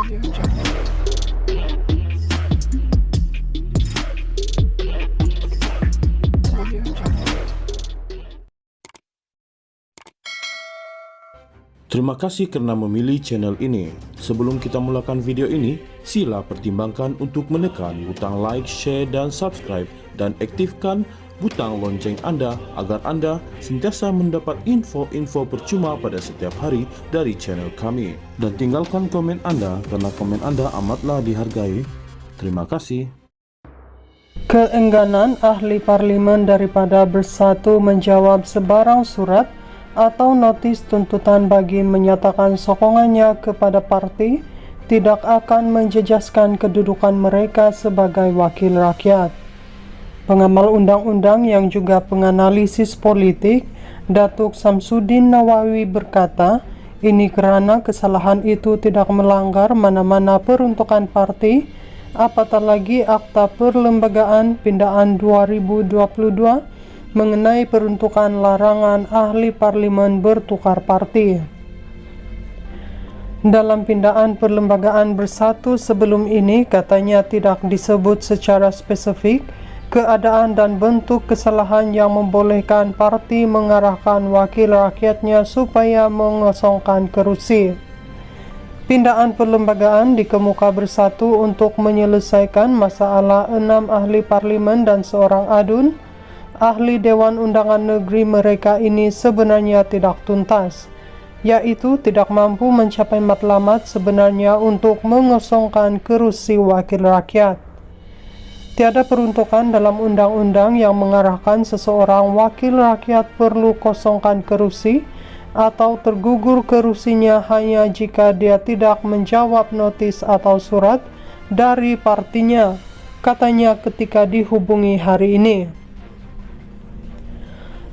Terima kasih karena memilih channel ini. Sebelum kita mulakan video ini, sila pertimbangkan untuk menekan butang like, share, dan subscribe, dan aktifkan butang lonceng Anda agar Anda sentiasa mendapat info-info percuma pada setiap hari dari channel kami. Dan tinggalkan komen Anda karena komen Anda amatlah dihargai. Terima kasih. Keengganan ahli parlimen daripada bersatu menjawab sebarang surat atau notis tuntutan bagi menyatakan sokongannya kepada parti tidak akan menjejaskan kedudukan mereka sebagai wakil rakyat. Pengamal undang-undang yang juga penganalisis politik, Datuk Samsudin Nawawi berkata, ini kerana kesalahan itu tidak melanggar mana-mana peruntukan parti, apatah lagi Akta Perlembagaan Pindaan 2022 mengenai peruntukan larangan ahli parlimen bertukar parti. Dalam pindaan perlembagaan bersatu sebelum ini, katanya tidak disebut secara spesifik keadaan dan bentuk kesalahan yang membolehkan parti mengarahkan wakil rakyatnya supaya mengosongkan kerusi. Pindaan perlembagaan dikemuka bersatu untuk menyelesaikan masalah 6 ahli parlimen dan seorang adun. Ahli Dewan Undangan Negeri mereka ini sebenarnya tidak tuntas, yaitu tidak mampu mencapai matlamat sebenarnya untuk mengosongkan kerusi wakil rakyat. Tiada peruntukan dalam undang-undang yang mengarahkan seseorang wakil rakyat perlu kosongkan kerusi atau tergugur kerusinya hanya jika dia tidak menjawab notis atau surat dari partinya, katanya ketika dihubungi hari ini.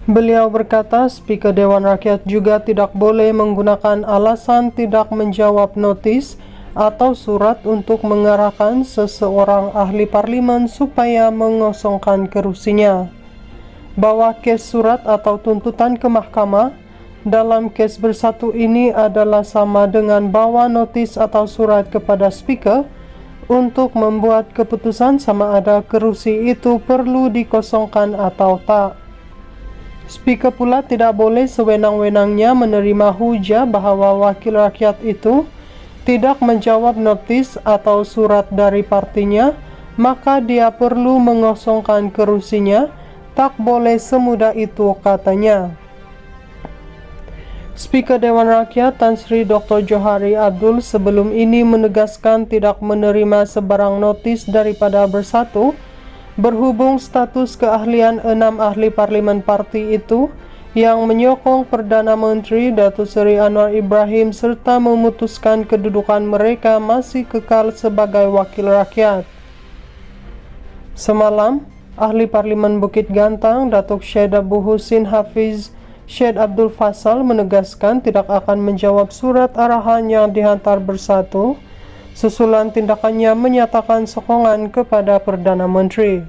Beliau berkata, Speaker Dewan Rakyat juga tidak boleh menggunakan alasan tidak menjawab notis atau surat untuk mengarahkan seseorang ahli parlimen supaya mengosongkan kerusinya. Bawa kes surat atau tuntutan ke mahkamah dalam kes bersatu ini adalah sama dengan bawa notis atau surat kepada Speaker untuk membuat keputusan sama ada kerusi itu perlu dikosongkan atau tak. Speaker pula tidak boleh sewenang-wenangnya menerima hujah bahawa wakil rakyat itu tidak menjawab notis atau surat dari partinya, maka dia perlu mengosongkan kerusinya. Tak boleh semudah itu, katanya. Speaker Dewan Rakyat Tan Sri Dr. Johari Abdul sebelum ini menegaskan tidak menerima sebarang notis daripada bersatu berhubung status keahlian 6 ahli parlimen parti itu yang menyokong Perdana Menteri Datuk Seri Anwar Ibrahim serta memutuskan kedudukan mereka masih kekal sebagai wakil rakyat. Semalam, ahli parlimen Bukit Gantang Datuk Syed Abu Husin Hafiz Syed Abdul Fasal menegaskan tidak akan menjawab surat arahan yang dihantar bersatu susulan tindakannya menyatakan sokongan kepada Perdana Menteri.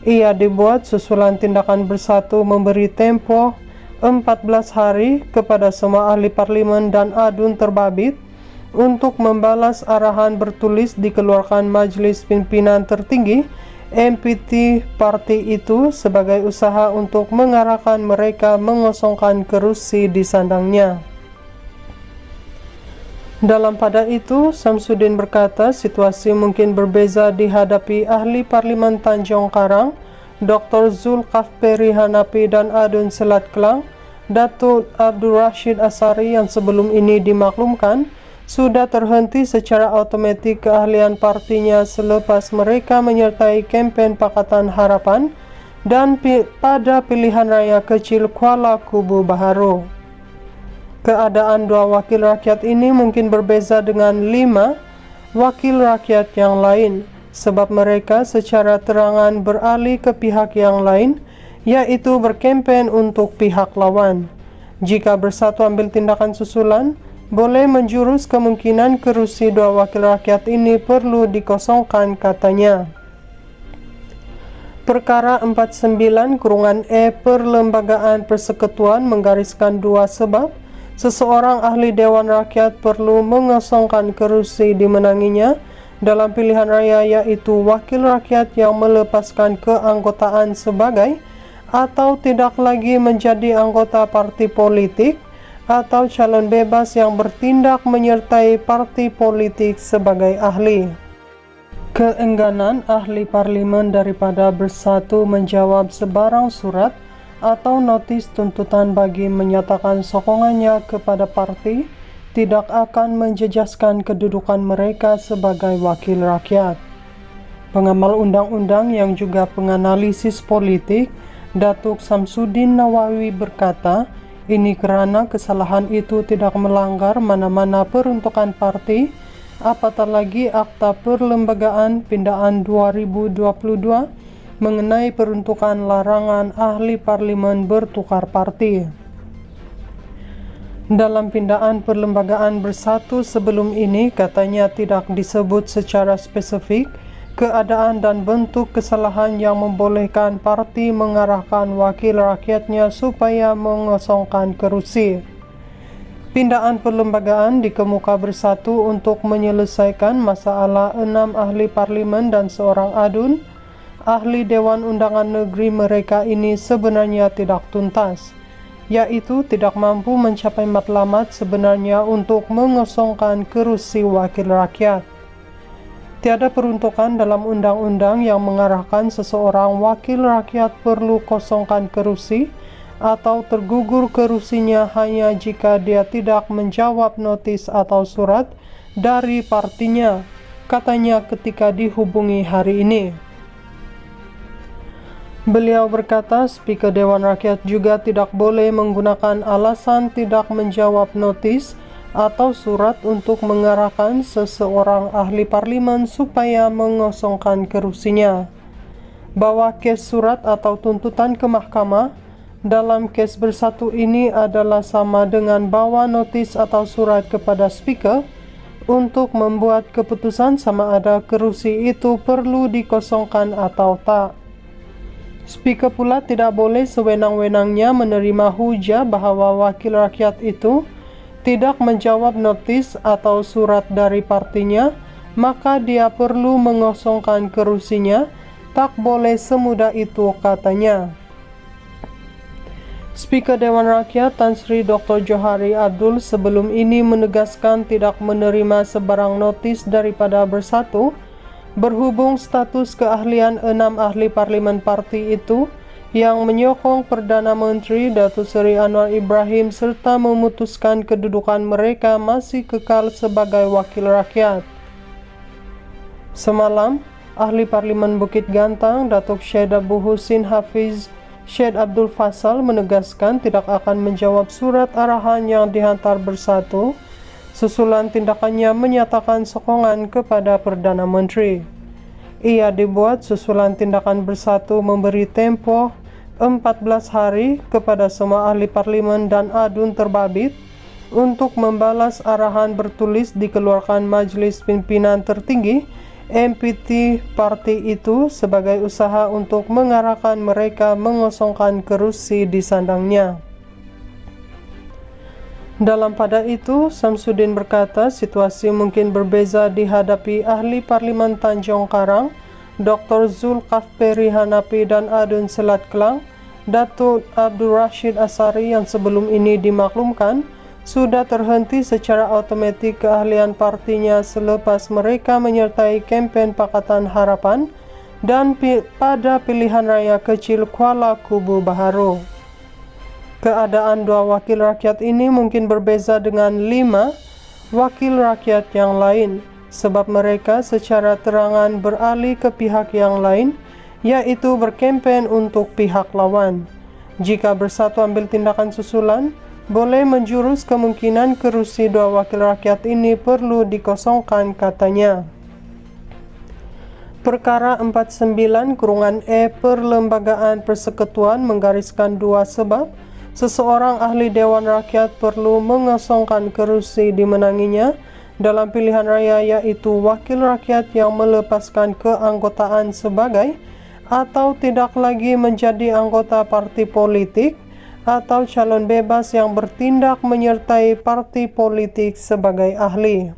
Ia dibuat susulan tindakan bersatu memberi tempoh 14 hari kepada semua ahli parlimen dan adun terbabit untuk membalas arahan bertulis dikeluarkan Majlis Pimpinan Tertinggi MPT parti itu sebagai usaha untuk mengarahkan mereka mengosongkan kerusi di sandangnya. Dalam pada itu, Samsudin berkata situasi mungkin berbeza dihadapi ahli parlimen Tanjung Karang, Dr. Zulkafli Hanapi dan Adun Selat Kelang, Datuk Abdul Rashid Asari yang sebelum ini dimaklumkan sudah terhenti secara automatik keahlian partinya selepas mereka menyertai kempen Pakatan Harapan dan pada pilihan raya kecil Kuala Kubu Baharu. Keadaan 2 wakil rakyat ini mungkin berbeza dengan 5 wakil rakyat yang lain sebab mereka secara terangan beralih ke pihak yang lain, yaitu berkempen untuk pihak lawan. Jika bersatu ambil tindakan susulan, boleh menjurus kemungkinan kerusi 2 wakil rakyat ini perlu dikosongkan, katanya. Perkara 49/E Perlembagaan Persekutuan menggariskan 2 sebab seseorang ahli Dewan Rakyat perlu mengosongkan kursi dimenanginya dalam pilihan raya, yaitu wakil rakyat yang melepaskan keanggotaan sebagai atau tidak lagi menjadi anggota parti politik atau calon bebas yang bertindak menyertai parti politik sebagai ahli. Keengganan ahli parlimen daripada bersatu menjawab sebarang surat atau notis tuntutan bagi menyatakan sokongannya kepada parti tidak akan menjejaskan kedudukan mereka sebagai wakil rakyat. Pengamal undang-undang yang juga penganalisis politik, Datuk Samsudin Nawawi berkata, ini karena kesalahan itu tidak melanggar mana-mana peruntukan parti, apatah lagi Akta Perlembagaan Pindaan 2022 mengenai peruntukan larangan ahli parlimen bertukar parti. Dalam pindaan perlembagaan bersatu sebelum ini, katanya tidak disebut secara spesifik keadaan dan bentuk kesalahan yang membolehkan parti mengarahkan wakil rakyatnya supaya mengosongkan kerusi. Pindaan perlembagaan dikemuka bersatu untuk menyelesaikan masalah 6 ahli parlimen dan seorang adun ahli Dewan Undangan Negeri mereka ini sebenarnya tidak tuntas, yaitu tidak mampu mencapai matlamat sebenarnya untuk mengosongkan kerusi wakil rakyat. Tiada peruntukan dalam undang-undang yang mengarahkan seseorang wakil rakyat perlu kosongkan kerusi atau tergugur kerusinya hanya jika dia tidak menjawab notis atau surat dari partinya, katanya ketika dihubungi hari ini. Beliau berkata, Speaker Dewan Rakyat juga tidak boleh menggunakan alasan tidak menjawab notis atau surat untuk mengarahkan seseorang ahli parlimen supaya mengosongkan kerusinya. Bawa kes surat atau tuntutan ke mahkamah dalam kes bersatu ini adalah sama dengan bawa notis atau surat kepada Speaker untuk membuat keputusan sama ada kerusi itu perlu dikosongkan atau tak. Speaker pula tidak boleh sewenang-wenangnya menerima hujah bahawa wakil rakyat itu tidak menjawab notis atau surat dari partinya, maka dia perlu mengosongkan kerusinya. Tak boleh semudah itu, katanya. Speaker Dewan Rakyat Tan Sri Dr. Johari Abdul sebelum ini menegaskan tidak menerima sebarang notis daripada bersatu berhubung status keahlian 6 ahli parlimen parti itu yang menyokong Perdana Menteri Datuk Seri Anwar Ibrahim serta memutuskan kedudukan mereka masih kekal sebagai wakil rakyat. Semalam, ahli parlimen Bukit Gantang Datuk Syed Abu Husin Hafiz Syed Abdul Fasal menegaskan tidak akan menjawab surat arahan yang dihantar bersatu susulan tindakannya menyatakan sokongan kepada Perdana Menteri. Ia dibuat susulan tindakan bersatu memberi tempoh 14 hari kepada semua ahli parlimen dan adun terbabit untuk membalas arahan bertulis dikeluarkan Majlis Pimpinan Tertinggi MPT parti itu sebagai usaha untuk mengarahkan mereka mengosongkan kerusi di sandangnya. Dalam pada itu, Samsudin berkata situasi mungkin berbeza dihadapi ahli parlimen Tanjung Karang, Dr. Zulkafli Hanafi dan Adun Selat Kelang, Datuk Abdul Rashid Asari yang sebelum ini dimaklumkan sudah terhenti secara automatik keahlian partinya selepas mereka menyertai kempen Pakatan Harapan dan pada pilihan raya kecil Kuala Kubu Baharu. Keadaan dua wakil rakyat ini mungkin berbeza dengan 5 wakil rakyat yang lain sebab mereka secara terangan beralih ke pihak yang lain, yaitu berkempen untuk pihak lawan. Jika bersatu ambil tindakan susulan, boleh menjurus kemungkinan kerusi dua wakil rakyat ini perlu dikosongkan, katanya. Perkara 49/E Perlembagaan Persekutuan menggariskan 2 sebab seseorang ahli Dewan Rakyat perlu mengosongkan kerusi dimenanginya dalam pilihan raya, yaitu wakil rakyat yang melepaskan keanggotaan sebagai atau tidak lagi menjadi anggota parti politik atau calon bebas yang bertindak menyertai parti politik sebagai ahli.